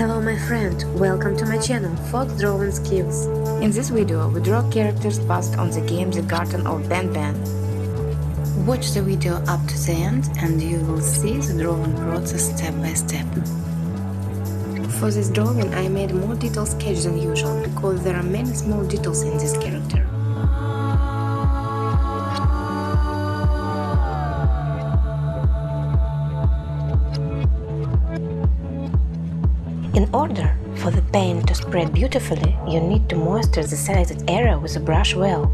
Hello my friend, welcome to my channel Fox Drawing Skills. In this video, we draw characters based on the game The Garden of Banban. Watch the video up to the end and you will see the drawing process step by step. For this drawing I made a more detailed sketch than usual because there are many small details in this character. In order for the paint to spread beautifully, you need to moisten the selected area with a brush well.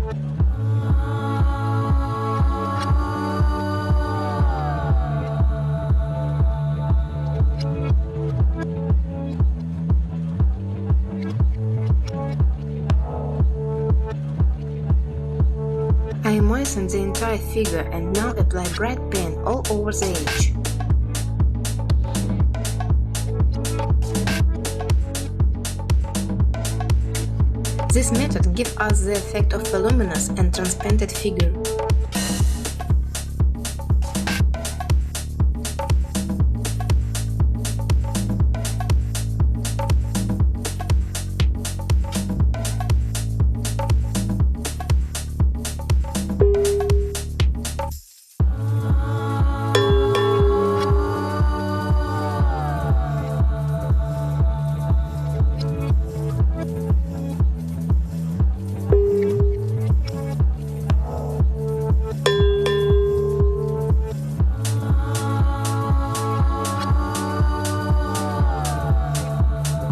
I moistened the entire figure and now apply bright paint all over the edge. This method gives us the effect of a luminous and transparent figure.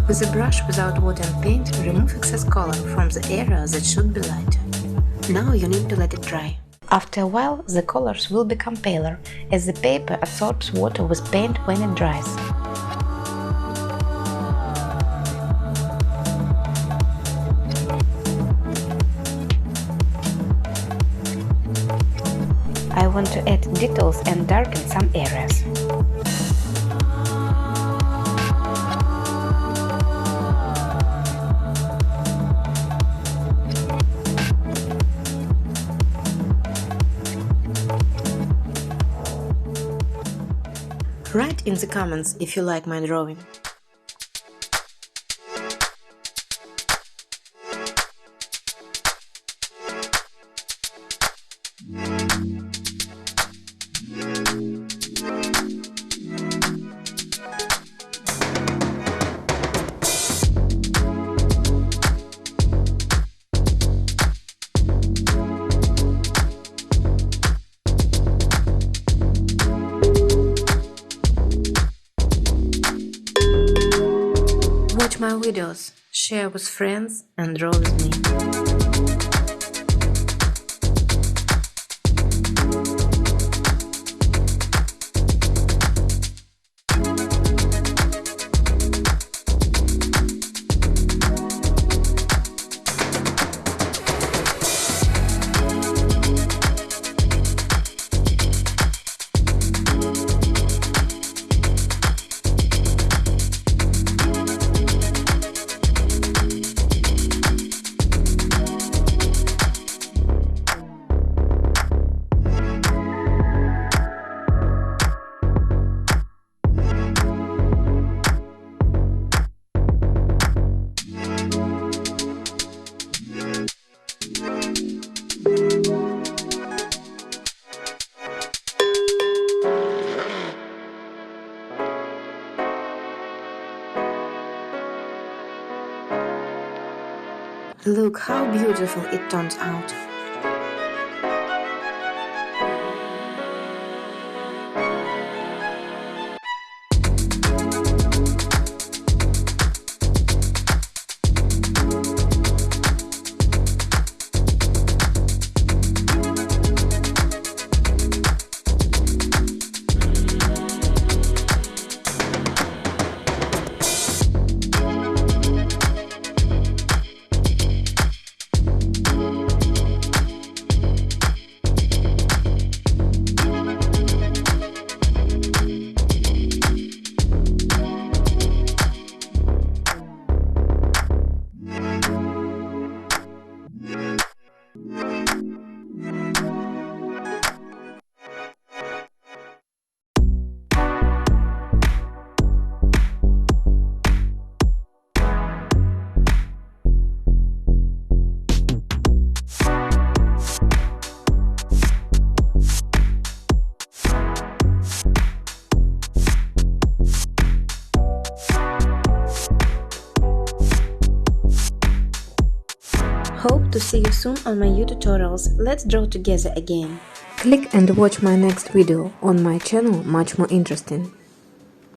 With a brush without water and paint, remove excess color from the area that should be lighter. Now you need to let it dry. After a while, the colors will become paler, as the paper absorbs water with paint when it dries. I want to add details and darken some areas. Write in the comments if you like my drawing. Watch my videos, share with friends and draw with me. Look how beautiful it turns out. Hope to see you soon on my new tutorials. Let's draw together again. Click and watch my next video on my channel, much more interesting.